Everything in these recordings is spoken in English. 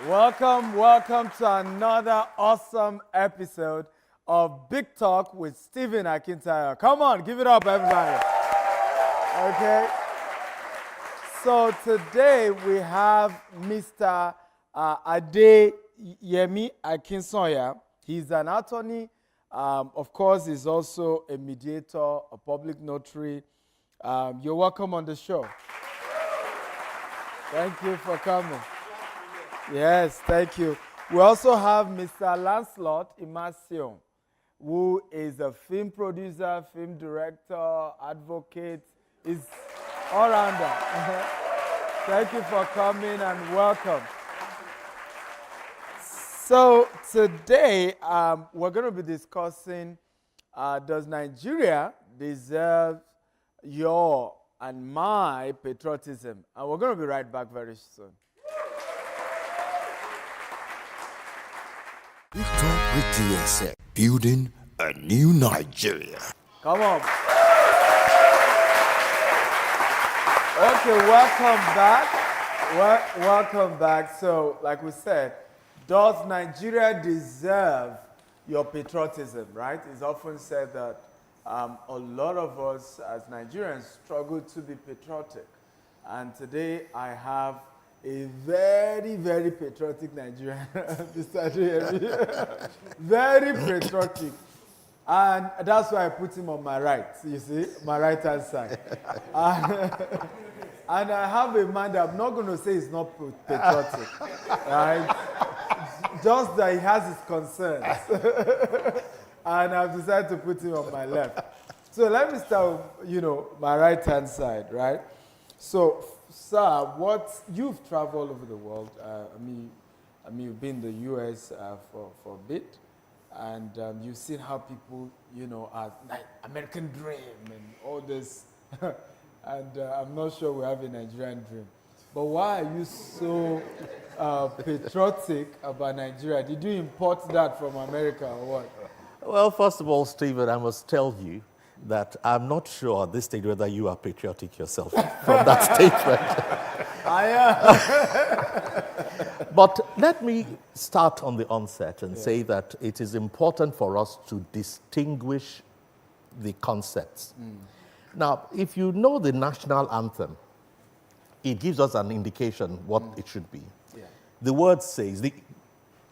Welcome to another awesome episode of Big Talk with Stephen Akintayo. Come on, give it up, everybody. Okay. So today we have Mr. Adeyemi Akinsoya. He's an attorney. Of course, he's also a mediator, a public notary. You're welcome on the show. Thank you for coming. Yes, thank you. We also have Mr. Lancelot Imasiong, who is a film producer, film director, advocate. He's all-rounder. Thank you for coming and welcome. So today, we're going to be discussing, does Nigeria deserve your and my patriotism? And we're going to be right back very soon. We talk with DSA, building a new Nigeria. Come on. Okay, welcome back. Welcome back. So, like we said, does Nigeria deserve your patriotism, right? It's often said that a lot of us as Nigerians struggle to be patriotic. And today I have a very, very patriotic Nigerian, Mr. Adeyemi. Very patriotic. And that's why I put him on my right, you see, my right-hand side. And I have a man that I'm not going to say is not patriotic, right? Just that he has his concerns. And I've decided to put him on my left. So let me start with, my right-hand side, right? So, sir, you've traveled all over the world. I mean, you've been in the U.S. for a bit, and you've seen how people, are like American dream and all this. And I'm not sure we have a Nigerian dream. But why are you so patriotic about Nigeria? Did you import that from America or what? Well, first of all, Stephen, I must tell you that I'm not sure at this stage whether you are patriotic yourself from that statement. I am. But let me start on the onset and say that it is important for us to distinguish the concepts. Now, if you know the national anthem, it gives us an indication what it should be. Yeah. The word says,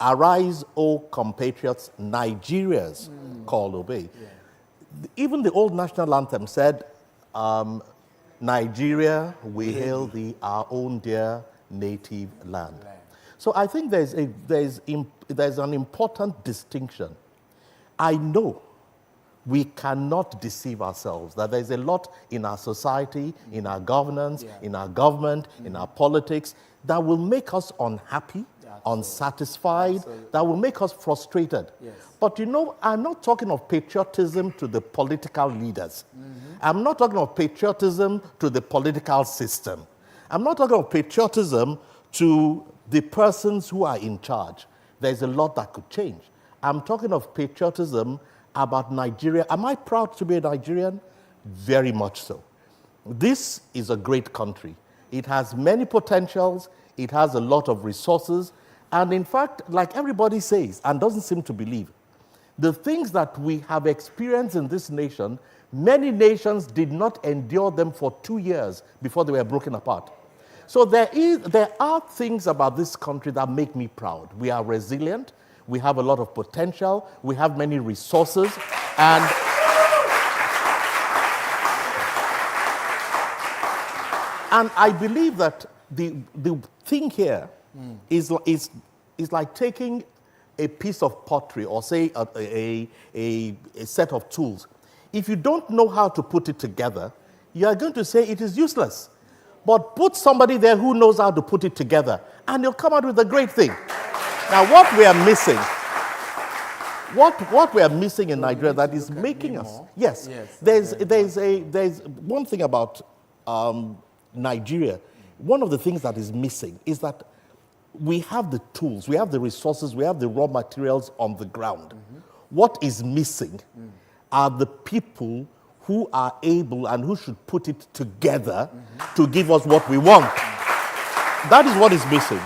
"Arise, O compatriots, Nigeria's call obey." Yeah. Even the old national anthem said, "Nigeria, we hail thee, our own dear native land." So I think there's an important distinction. I know we cannot deceive ourselves that there's a lot in our society, in our governance, in our government, in our politics that will make us unhappy, unsatisfied, that will make us frustrated. Yes. But I'm not talking of patriotism to the political leaders. I'm not talking of patriotism to the political system. I'm not talking of patriotism to the persons who are in charge. There's a lot that could change. I'm talking of patriotism about Nigeria. Am I proud to be a Nigerian? Very much so. This is a great country. It has many potentials. It has a lot of resources. And in fact, like everybody says and doesn't seem to believe, the things that we have experienced in this nation, many nations did not endure them for 2 years before they were broken apart. So there are things about this country that make me proud. We are resilient. We have a lot of potential. We have many resources. And I believe that the thing here is like taking a piece of pottery or say a set of tools. If you don't know how to put it together, you are going to say it is useless. But put somebody there who knows how to put it together, and you'll come out with a great thing. Now, what we are missing in Nigeria that is making us, there's one thing about Nigeria. One of the things that is missing is that we have the tools, we have the resources, we have the raw materials on the ground. What is missing are the people who are able and who should put it together to give us what we want. That is what is missing.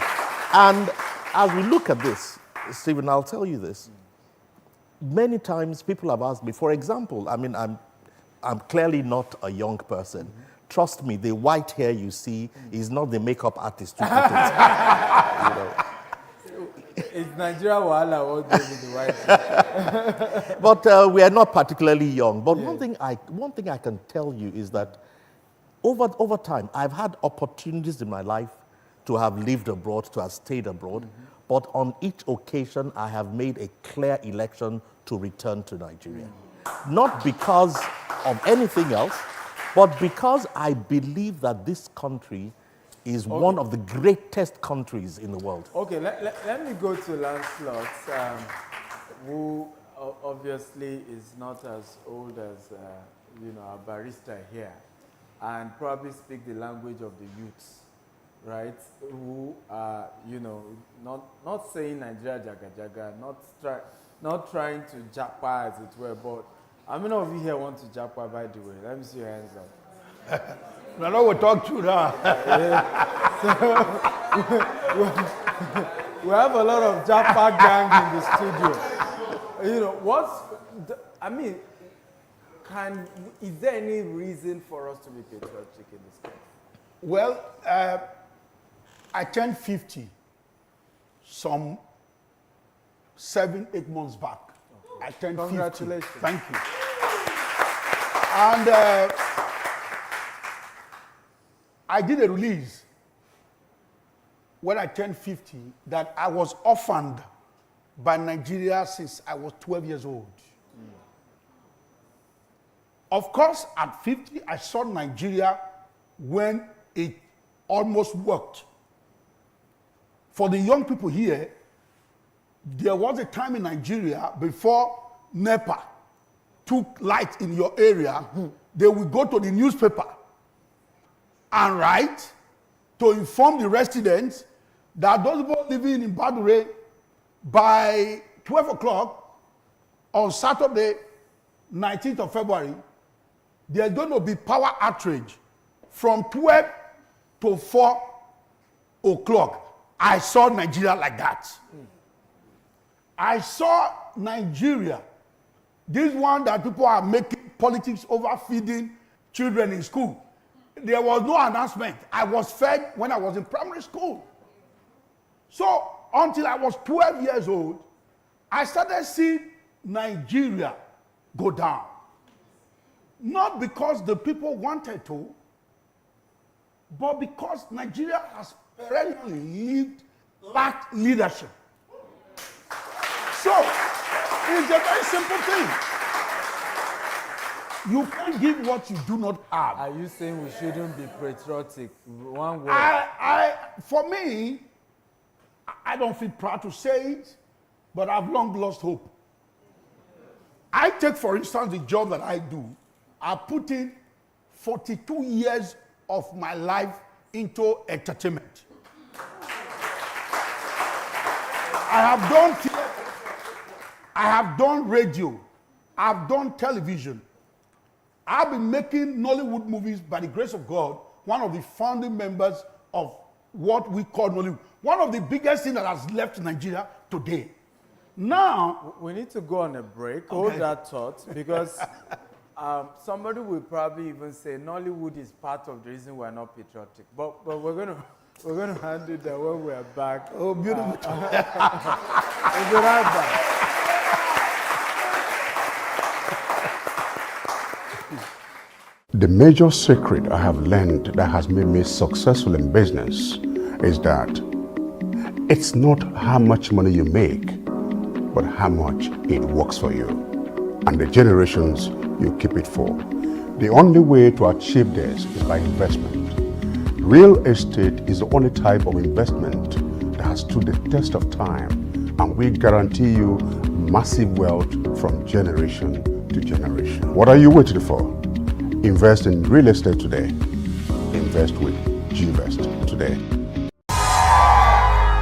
And as we look at this, Stephen, I'll tell you this. Many times people have asked me, for example, I mean, I'm clearly not a young person. Trust me, the white hair you see is not the makeup artist who put it. You know. It's Nigeria Wahala what they with the white hair. But we are not particularly young. But one thing I can tell you is that over time, I've had opportunities in my life to have lived abroad, to have stayed abroad. But on each occasion, I have made a clear election to return to Nigeria. Not because of anything else, but because I believe that this country is one of the greatest countries in the world. Okay, let me go to Lancelot, who obviously is not as old as our barrister here, and probably speak the language of the youths, right? Who are not saying Nigeria jaga jaga, not trying to japa as it were, but how many of you here want to japa, by the way? Let me see your hands up. I know we'll talk to now. We have a lot of japa gang in the studio. Is there any reason for us to be patriotic in this country? Well, I turned 50 some 7-8 months back. I turned 50. Congratulations. Thank you. And I did a release when I turned 50 that I was orphaned by Nigeria since I was 12 years old. Of course, at 50, I saw Nigeria when it almost worked. For the young people here, there was a time in Nigeria before NEPA took light in your area, they would go to the newspaper and write to inform the residents that those people living in Badure, by 12 o'clock on Saturday, 19th of February, there's going to be power outrage from 12 to 4 o'clock. I saw Nigeria like that. I saw Nigeria, this one that people are making politics over feeding children in school. There was no announcement. I was fed when I was in primary school. So until I was 12 years old, I started seeing Nigeria go down. Not because the people wanted to, but because Nigeria has perennially lacked leadership. So it's a very simple thing. You can't give what you do not have. Are you saying we shouldn't be patriotic? One word. For me, I don't feel proud to say it, but I've long lost hope. I take, for instance, the job that I do. I put in 42 years of my life into entertainment. I have done theater, I have done radio, I've done television. I've been making Nollywood movies by the grace of God, one of the founding members of what we call Nollywood. One of the biggest things that has left Nigeria today. Now, we need to go on a break. Okay. Hold that thought, because somebody will probably even say Nollywood is part of the reason we're not patriotic. But we're gonna handle that when we're back. oh, beautiful. We'll be right back. The major secret I have learned that has made me successful in business is that it's not how much money you make, but how much it works for you and the generations you keep it for. The only way to achieve this is by investment. Real estate is the only type of investment that has stood the test of time, and we guarantee you massive wealth from generation to generation. What are you waiting for? Invest in real estate today. Invest with GVest today.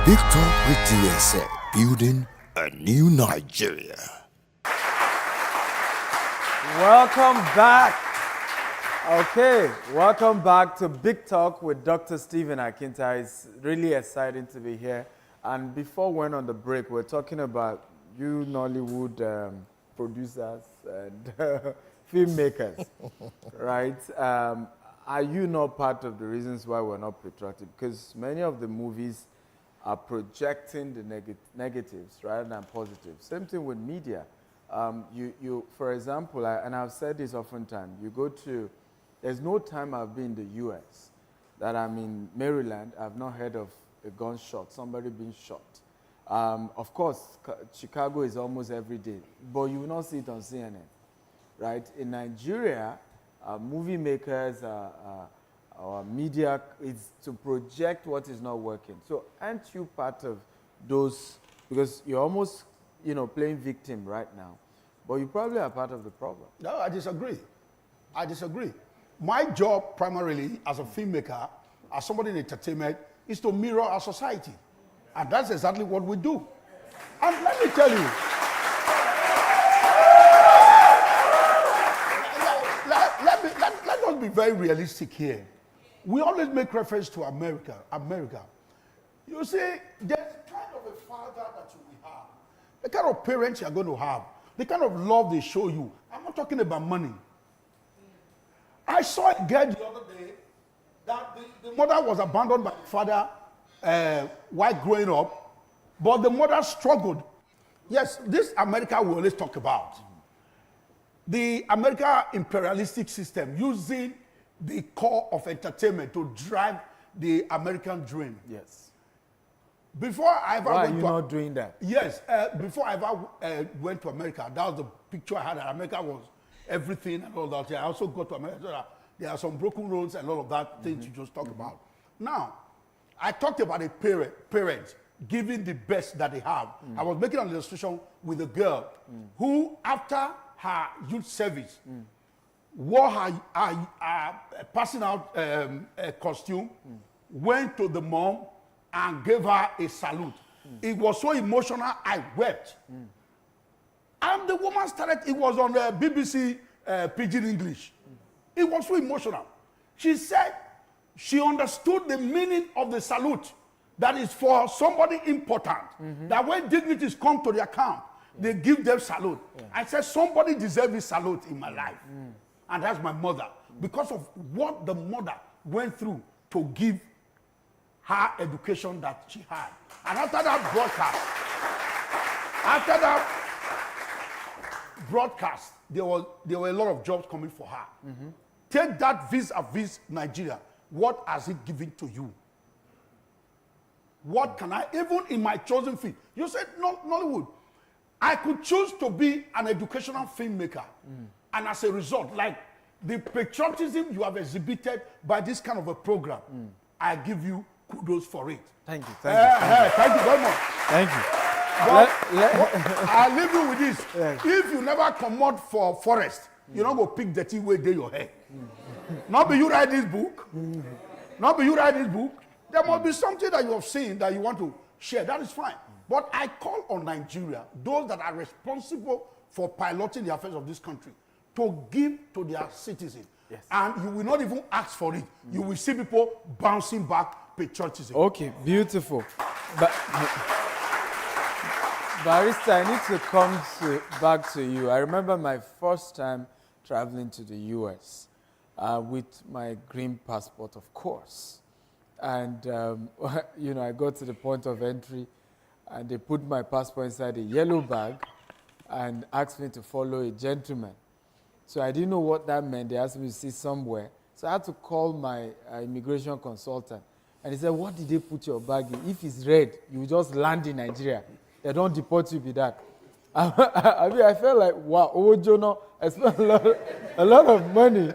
Big Talk with DSA, building a new Nigeria. Welcome back Okay, welcome back to Big Talk with Dr. Stephen Akinta. It's really exciting to be here. And before we went on the break, we're talking about you Nollywood producers and filmmakers, right? Are you not part of the reasons why we're not patriotic? Because many of the movies are projecting the negatives rather than positives. Same thing with media. You, for example, and I've said this oftentimes, you go to, there's no time I've been in the US that I'm in Maryland, I've not heard of a gunshot, somebody being shot. Of course, Chicago is almost every day, but you will not see it on CNN, right? In Nigeria, movie makers, our media is to project what is not working. So aren't you part of those, because you're almost, playing victim right now, but you probably are part of the problem. No, I disagree. I disagree. My job primarily as a filmmaker, as somebody in entertainment, is to mirror our society. And that's exactly what we do. And let me tell you, let us be very realistic here. We always make reference to America. You see, there's kind of a father that you will have, the kind of parents you're going to have, the kind of love they show you. I'm not talking about money. I saw a girl the other day that the mother was abandoned by the father while growing up, but the mother struggled. Yes, this America we always talk about. The American imperialistic system using the core of entertainment to drive the American dream. Yes. Before I ever Why went are you to not doing that? Yes, before I ever went to America, that was the picture I had. That America was everything and all that. I also got to America. So there are some broken roads and all of that things you just talked about. Now, I talked about a parent giving the best that they have. I was making an illustration with a girl who, after her youth service, wore her passing out costume, went to the mom and gave her a salute. It was so emotional, I wept. And the woman started, it was on the BBC Pidgin English. It was so emotional. She said she understood the meaning of the salute, that is for somebody important, that when dignities come to their camp, they give them salute. I said, somebody deserves this salute in my life. And that's my mother. Because of what the mother went through to give her education that she had. And after that broadcast, there were a lot of jobs coming for her. Take that vis-a-vis Nigeria. What has it given to you? What can I, even in my chosen field, you said Nollywood. I could choose to be an educational filmmaker. And as a result, like the patriotism you have exhibited by this kind of a program, I give you kudos for it. Thank you. Thank you very much. Thank you. But I'll leave you with this. Yes. If you never come out for forest, you don't go pick dirty way there your hair. Not be you write this book. Not be you write this book. There must be something that you have seen that you want to share. That is fine. But I call on Nigeria, those that are responsible for piloting the affairs of this country, to give to their citizens. Yes. And you will not even ask for it. You will see people bouncing back patriotism. Okay, beautiful. But Barrister, I need to come back to you. I remember my first time traveling to the US with my green passport, of course. And, I got to the point of entry and they put my passport inside a yellow bag and asked me to follow a gentleman. So I didn't know what that meant. They asked me to sit somewhere. So I had to call my immigration consultant. And he said, what did they put your bag in? If it's red, you just land in Nigeria. They don't deport you with that. I felt like, wow, Jonah, I spent a lot of money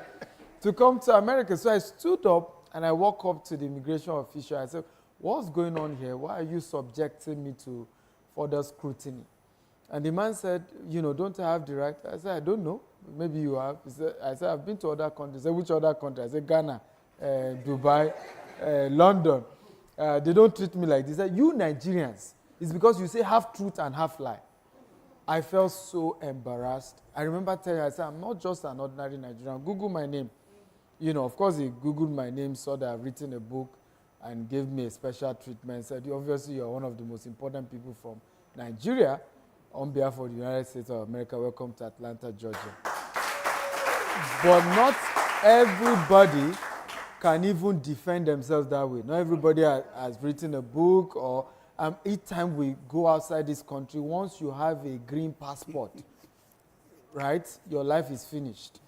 to come to America. So I stood up and I walked up to the immigration official. I said, what's going on here? Why are you subjecting me to further scrutiny? And the man said, don't I have the right? I said, I don't know. Maybe you have. I said, I've been to other countries. He said, which other country? I said, Ghana, Dubai, London. They don't treat me like this. He said, you Nigerians, it's because you say half truth and half lie. I felt so embarrassed. I remember telling her, I said, I'm not just an ordinary Nigerian. Google my name. you know, of course, he Googled my name, saw that I've written a book, and gave me a special treatment. Said, obviously, you're one of the most important people from Nigeria. On behalf of the United States of America, welcome to Atlanta, Georgia. But not everybody can even defend themselves that way. Not everybody has written a book, or each time we go outside this country, once you have a green passport, right, your life is finished.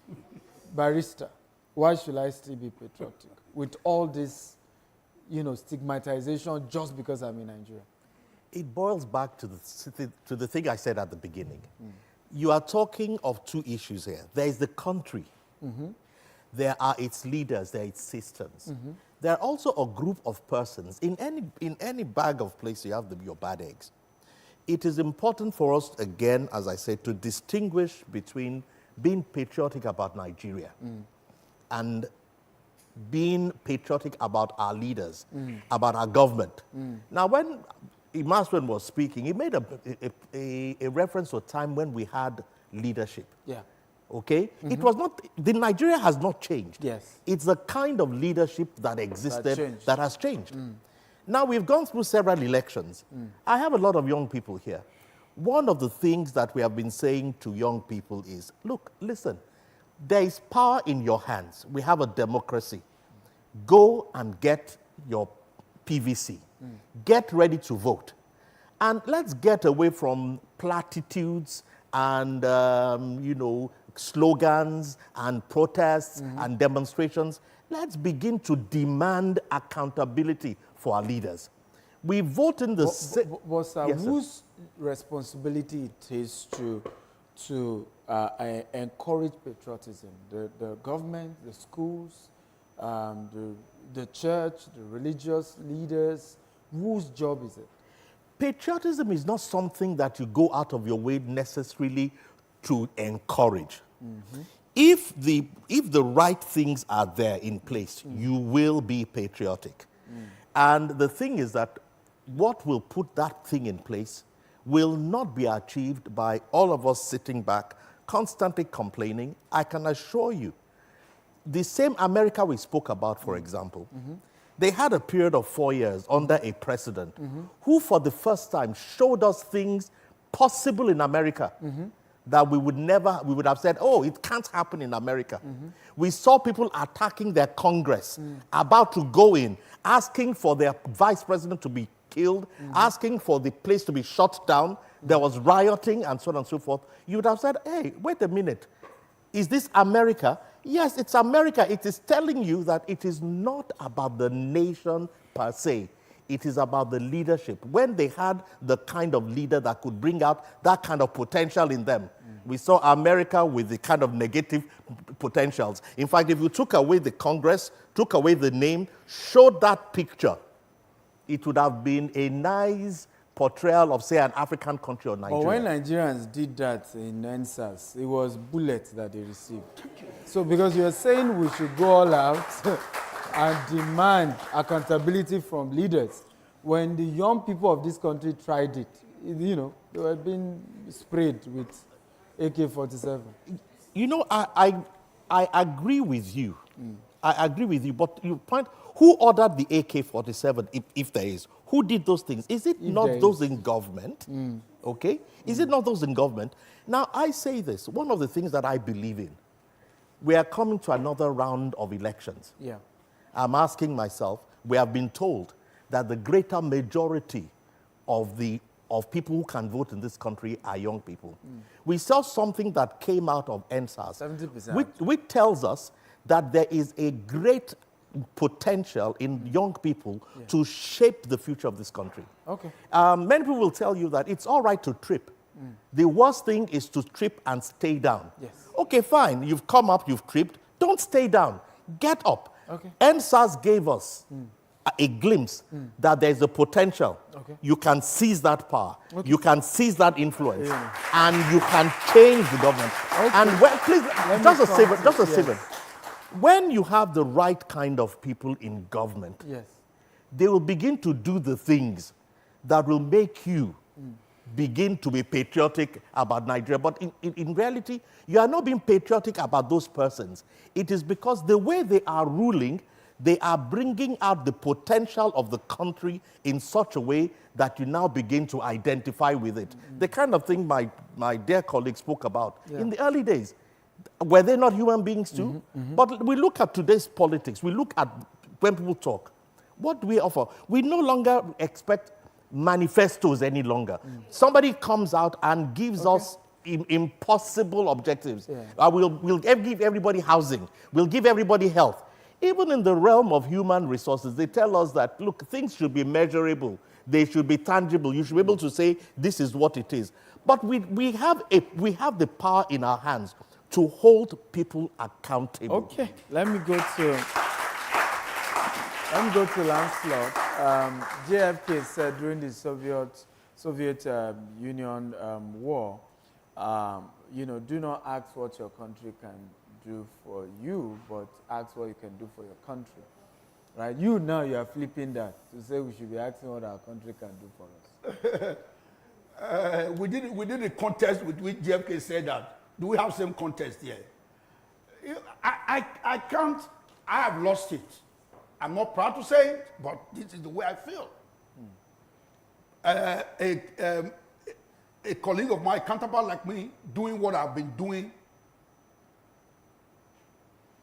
Barrister, why should I still be patriotic with all this, you know, stigmatization just because I'm in Nigeria? It boils back to the thing I said at the beginning. You are talking of two issues here. There is the country. There are its leaders, there are its systems. There are also a group of persons. In any bag of place you have your bad eggs. It is important for us, again, as I said, to distinguish between being patriotic about Nigeria and being patriotic about our leaders, about our government. Now, when Imaswen was speaking, he made a reference to a time when we had leadership. Yeah. Okay? It was not, Nigeria has not changed. Yes. It's the kind of leadership that existed that has changed. Now, we've gone through several elections. I have a lot of young people here. One of the things that we have been saying to young people is, look, listen, there is power in your hands. We have a democracy. Go and get your PVC. Get ready to vote. And let's get away from platitudes and, you know, slogans and protests and demonstrations. Let's begin to demand accountability for our leaders. We vote in the... Yes, whose responsibility it is to encourage patriotism? The government, the schools, the church, the religious leaders? Whose job is it? Patriotism is not something that you go out of your way necessarily to encourage. If the right things are there in place, you will be patriotic. And the thing is that what will put that thing in place will not be achieved by all of us sitting back, constantly complaining. I can assure you, the same America we spoke about, for example, they had a period of 4 years under a president who, for the first time, showed us things possible in America that we would have said, oh, it can't happen in America. We saw people attacking their Congress, about to go in, asking for their vice president to be killed, asking for the place to be shut down. There was rioting and so on and so forth. You would have said, hey, wait a minute. Is this America? Yes, it's America. It is telling you that it is not about the nation per se. It is about the leadership. When they had the kind of leader that could bring out that kind of potential in them, we saw America with the kind of negative potentials. In fact, if you took away the Congress, took away the name, showed that picture, it would have been a nice portrayal of, say, an African country or Nigeria. But when Nigerians did that in NSAS, it was bullets that they received. So because you're saying we should go all out and demand accountability from leaders, when the young people of this country tried it, you know, they were being sprayed with AK-47. You know, I agree with you. I agree with you, but you point, who ordered the AK-47, if there is? Who did those things? Is it not those in government? Okay? Is it not those in government? Now, I say this. One of the things that I believe in, we are coming to another round of elections. Yeah. I'm asking myself, we have been told that the greater majority of people who can vote in this country are young people. We saw something that came out of NSAS, 70%. which tells us that there is a great potential in young people to shape the future of this country. Okay. Many people will tell you that it's all right to trip. The worst thing is to trip and stay down. Yes. Okay, fine. You've come up, you've tripped. Don't stay down. Get up. Okay. NSAS gave us a glimpse that there's a potential. Okay. You can seize that power. Okay. You can seize that influence. And you can change the government. Okay. And please, just a second. When you have the right kind of people in government, Yes. they will begin to do the things that will make you begin to be patriotic about Nigeria. But in reality, you are not being patriotic about those persons. It is because the way they are ruling, they are bringing out the potential of the country in such a way that you now begin to identify with it. The kind of thing my dear colleague spoke about in the early days. Were they not human beings too? But we look at today's politics. We look at when people talk. What do we offer? We no longer expect manifestos any longer. Somebody comes out and gives us impossible objectives. We'll give everybody housing. We'll give everybody health. Even in the realm of human resources, they tell us that, look, things should be measurable. They should be tangible. You should be able to say, this is what it is. But we have the power in our hands to hold people accountable. Okay, let me go to Lancelot. JFK said during the Soviet Union war, do not ask what your country can do for you, but ask what you can do for your country. Right? You are flipping that to say we should be asking what our country can do for us. We did a contest with which JFK said that. Do we have same contest here? I can't. I have lost it. I'm not proud to say it, but this is the way I feel. A colleague of mine, counterpart like me, doing what I've been doing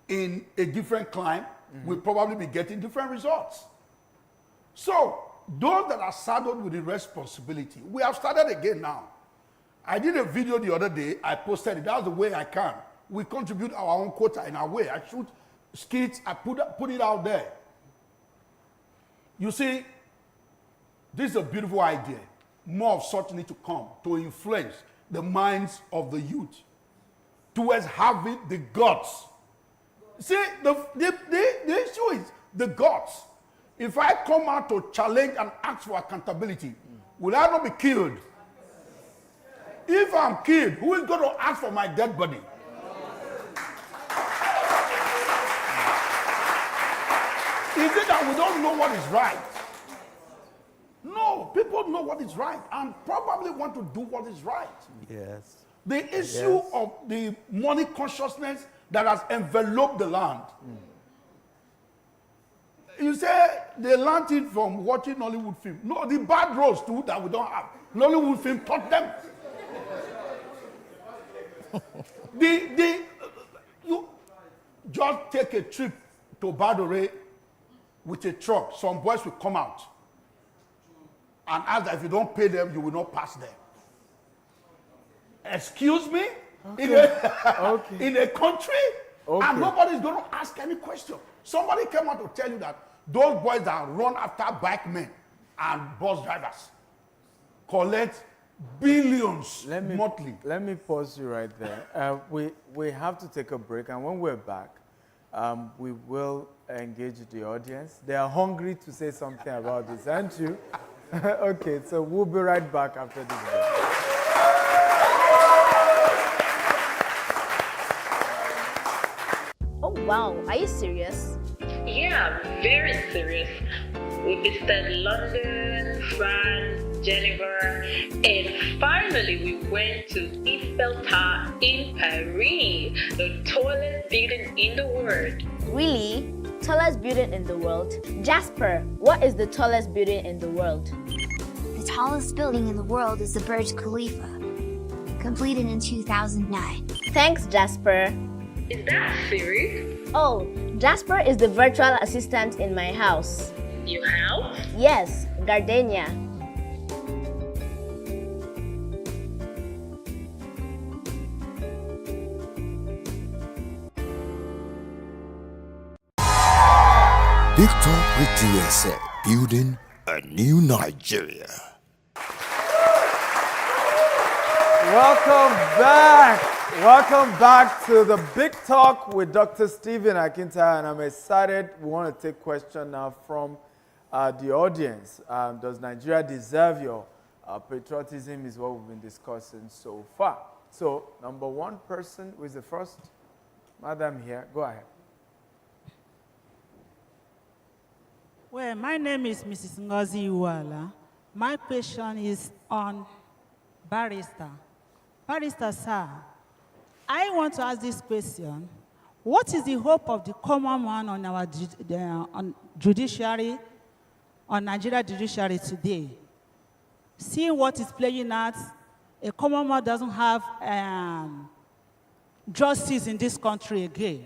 in a different climate, will probably be getting different results. So, those that are saddled with the responsibility, we have started again now. I did a video the other day, I posted it, that's the way I can. We contribute our own quota in our way. I shoot skits, I put it out there. You see, this is a beautiful idea. More of such need to come to influence the minds of the youth towards having the guts. See, the issue is the guts. If I come out to challenge and ask for accountability, will I not be killed? If I'm killed, who is going to ask for my dead body? Is it that we don't know what is right? No, people know what is right and probably want to do what is right. Yes. The issue of the money consciousness that has enveloped the land. You say they learned it from watching Nollywood film. No, the bad roads too that we don't have. Nollywood film taught them. You just take a trip to Badore with a truck. Some boys will come out and ask that if you don't pay them, you will not pass them. Excuse me? Okay. In a country, and nobody's going to ask any question. Somebody came out to tell you that those boys that run after bike men and bus drivers collect billions monthly. Let me pause you right there. We have to take a break, and when we're back, we will engage the audience. They are hungry to say something about this, aren't you? Okay, so we'll be right back after this break. Oh wow, are you serious? Yeah, very serious. We visited London, France, Geneva, and finally we went to Eiffel Tower in Paris, the tallest building in the world. Really? Tallest building in the world? Jasper, what is the tallest building in the world? The tallest building in the world is the Burj Khalifa, completed in 2009. Thanks, Jasper. Is that serious? Oh, Jasper is the virtual assistant in my house. You have? Yes, Gardenia. Big Talk with DSA, building a new Nigeria. Welcome back. Welcome back to the Big Talk with Dr. Stephen Akintayo, and I'm excited. We want to take questions now from the audience. Does Nigeria deserve your patriotism is what we've been discussing so far. So, number one person, who is the first? Madam here, go ahead. Well, my name is Mrs. Ngozi Uwala. My question is on Barrister. Barrister, sir, I want to ask this question. What is the hope of the common man on our judiciary, on Nigeria judiciary today? Seeing what is playing out, a common man doesn't have justice in this country again.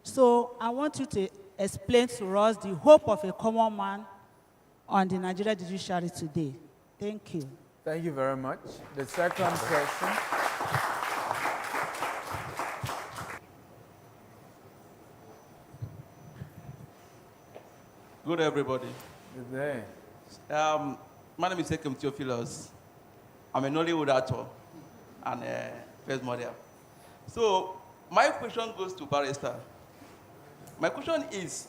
So I want you to explain to us the hope of a common man on the Nigeria judiciary today. Thank you. Thank you very much. The second question. Good everybody. Good day. My name is Ekem Theophilus. I'm a Nollywood actor and a first model. So my question goes to Barrister. My question is,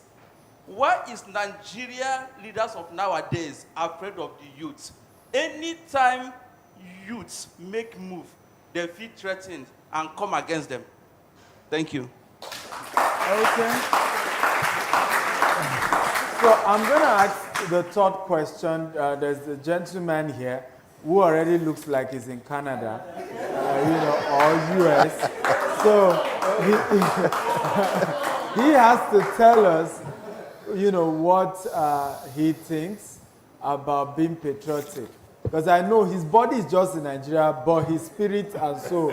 why is Nigeria leaders of nowadays afraid of the youth? Anytime youths make move, they feel threatened and come against them. Thank you. Okay. So I'm going to ask the third question. There's a gentleman here who already looks like he's in Canada, or US. So he has to tell us, what he thinks about being patriotic. Because I know his body is just in Nigeria, but his spirit and soul,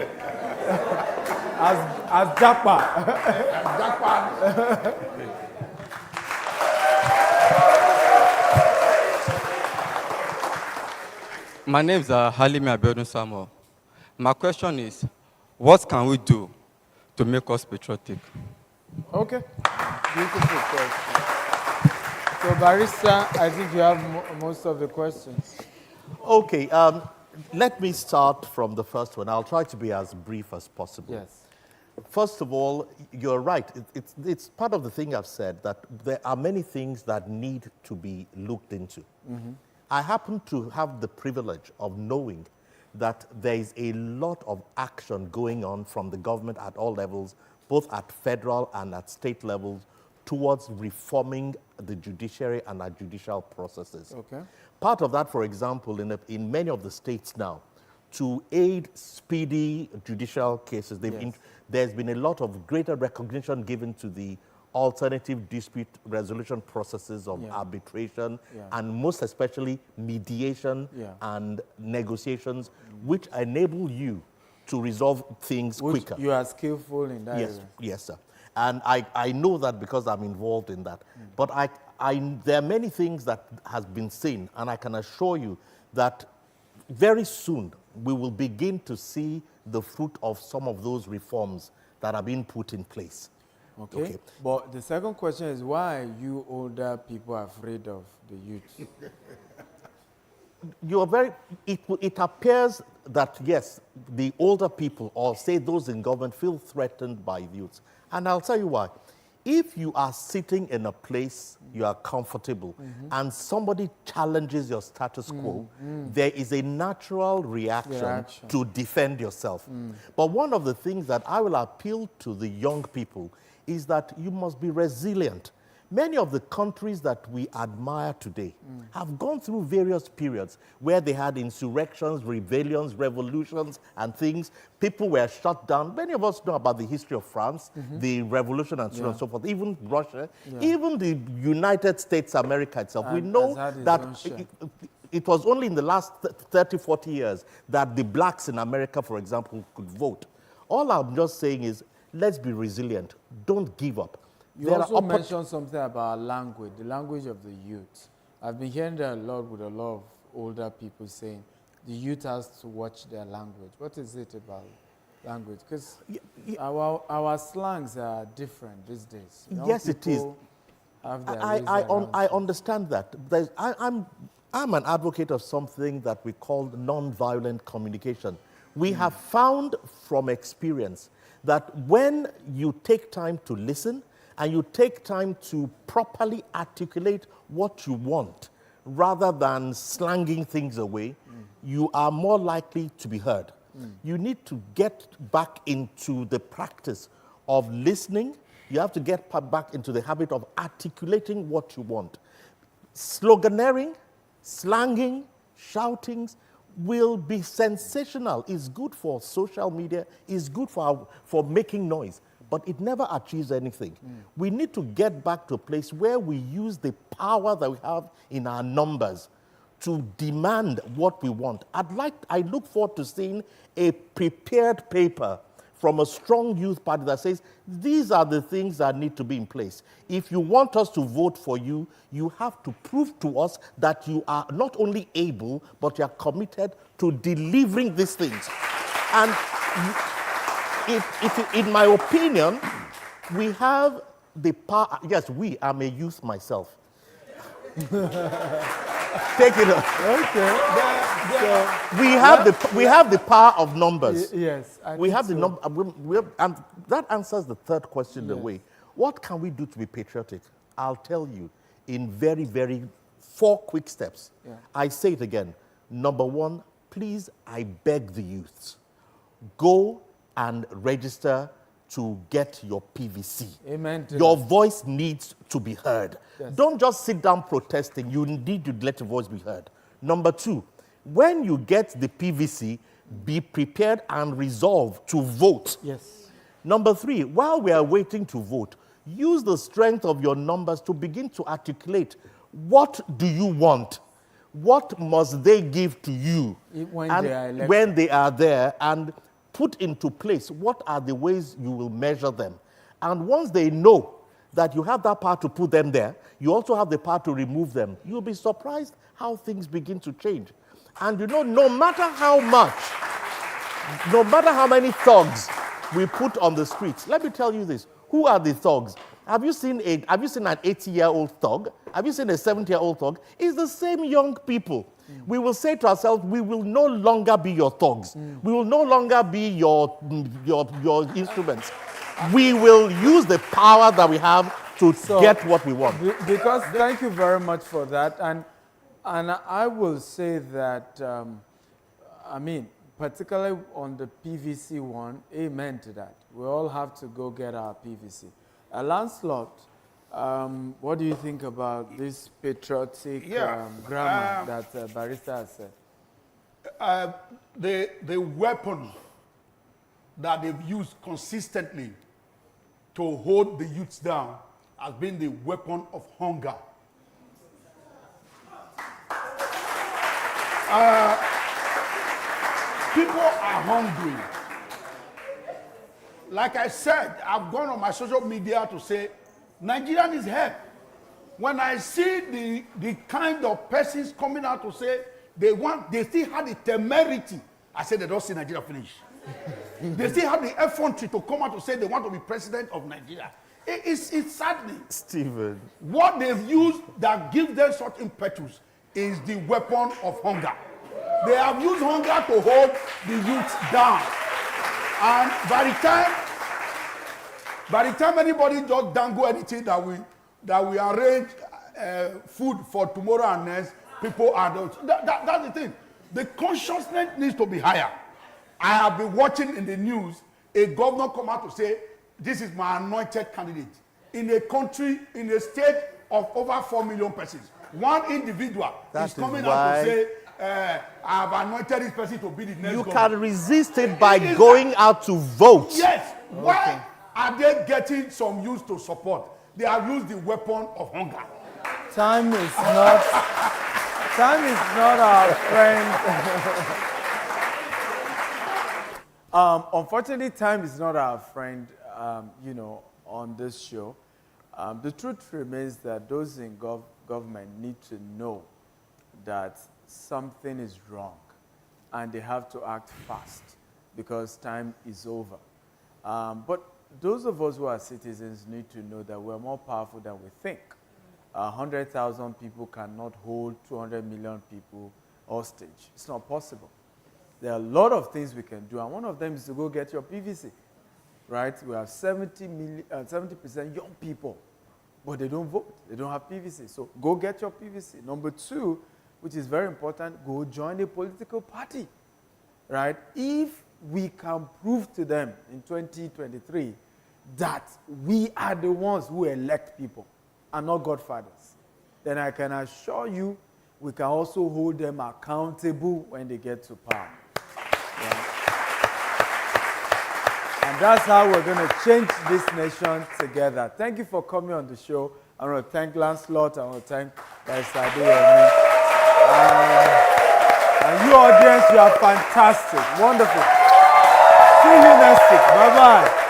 as Japa. My name is Halimi Abiodun Samuel. My question is, what can we do to make us patriotic? Okay, beautiful question. So, Barrister, I think you have most of the questions. Okay, let me start from the first one. I'll try to be as brief as possible. Yes. First of all, you're right. It's part of the thing I've said, that there are many things that need to be looked into. Mm-hmm. I happen to have the privilege of knowing that there is a lot of action going on from the government at all levels, both at federal and at state levels, towards reforming the judiciary and our judicial processes. Okay. Part of that, for example, in many of the states now, to aid speedy judicial cases, there's been a lot of greater recognition given to the alternative dispute resolution processes of arbitration, and most especially mediation and negotiations, which enable you to resolve things quicker. You are skillful in that area. Yes, sir. And I know that because I'm involved in that. But there are many things that has been seen, and I can assure you that very soon we will begin to see the fruit of some of those reforms that are being put in place. Okay. But the second question is, why are you older people afraid of the youth? It appears that, yes, the older people, or say those in government, feel threatened by youths. And I'll tell you why. If you are sitting in a place, you are comfortable, and somebody challenges your status quo, there is a natural reaction to defend yourself. But one of the things that I will appeal to the young people is that you must be resilient. Many of the countries that we admire today have gone through various periods where they had insurrections, rebellions, revolutions, and things. People were shut down. Many of us know about the history of France, the revolution, and so on and so forth, even Russia, even the United States, America itself. We know that it was only in the last 30, 40 years that the blacks in America, for example, could vote. All I'm just saying is, let's be resilient. Don't give up. You also mentioned something about language, the language of the youth. I've been hearing that a lot with a lot of older people saying the youth has to watch their language. What is it about language? Because our slangs are different these days. Yes, it is. I understand that. I'm an advocate of something that we call non-violent communication. We have found from experience that when you take time to listen, and you take time to properly articulate what you want, rather than slanging things away, you are more likely to be heard. You need to get back into the practice of listening. You have to get back into the habit of articulating what you want. Sloganeering, slanging, shoutings will be sensational. It's good for social media, it's good for making noise, but it never achieves anything. We need to get back to a place where we use the power that we have in our numbers to demand what we want. I look forward to seeing a prepared paper from a strong youth party that says, these are the things that need to be in place. If you want us to vote for you, you have to prove to us that you are not only able, but you are committed to delivering these things. And if in my opinion, we have the power. Yes, I'm a youth myself. Take it up. Okay. We have the power of numbers. Yes. We have the number, and that answers the third question in a way. What can we do to be patriotic? I'll tell you in very, very 4 quick steps. Yeah. I say it again. Number 1, please, I beg the youths, go and register to get your PVC. Amen. Your voice needs to be heard. Yes. Don't just sit down protesting. You need to let your voice be heard. Number 2, when you get the PVC, be prepared and resolve to vote. Yes. Number 3, while we are waiting to vote, use the strength of your numbers to begin to articulate, what do you want? What must they give to you When they are elected. when they are there, and put into place what are the ways you will measure them. And once they know that you have that power to put them there, you also have the power to remove them. You'll be surprised how things begin to change. And you know, no matter how many thugs we put on the streets, let me tell you this, who are the thugs? Have you seen an 80-year-old thug? Have you seen a 70-year-old thug? It's the same young people. We will say to ourselves, we will no longer be your thugs. We will no longer be your instruments. We will use the power that we have to get what we want. Because thank you very much for that. And I will say that, particularly on the PVC one, amen to that. We all have to go get our PVC. Lancelot, what do you think about this patriotic grammar that Barrister has said? The weapon that they've used consistently to hold the youths down has been the weapon of hunger. People are hungry. Like I said, I've gone on my social media to say, Nigeria needs help. When I see the kind of persons coming out to say they still have the temerity, I say they don't see Nigeria finish. They still have the effrontery to come out to say they want to be president of Nigeria. It's saddening. Stephen. What they've used that gives them such impetus is the weapon of hunger. They have used hunger to hold the youth down. And by the time anybody just dangle anything that we arrange food for tomorrow and next, people are that's the thing. The consciousness needs to be higher. I have been watching in the news a governor come out to say, this is my anointed candidate. In a country, in a state of over 4 million persons. One individual is coming out to say, I have anointed this person to be the next governor. You can resist it by going out to vote. Yes. Okay. Why are they getting some youth to support? They have used the weapon of hunger. Time is not our friend. Unfortunately, time is not our friend, on this show. The truth remains that those in government need to know that something is wrong and they have to act fast because time is over. But those of us who are citizens need to know that we're more powerful than we think. 100,000 people cannot hold 200 million people hostage. It's not possible. There are a lot of things we can do, and one of them is to go get your PVC, right? We have 70% young people, but they don't vote. They don't have PVC. So go get your PVC. Number 2, which is very important, go join a political party, right? If we can prove to them in 2023 that we are the ones who elect people and not godfathers, then I can assure you we can also hold them accountable when they get to power. Yeah. And that's how we're going to change this nation together. Thank you for coming on the show. I want to thank Lancelot. I want to thank Barrister Adeyemi. And you audience, you are fantastic. Wonderful. See you next week. Bye-bye.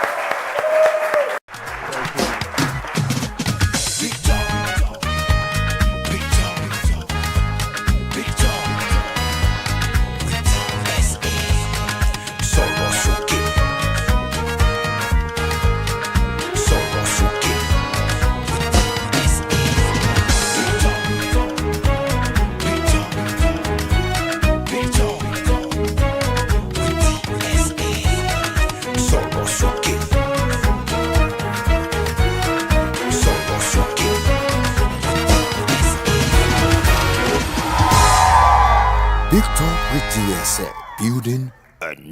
Victor with DSA, building a new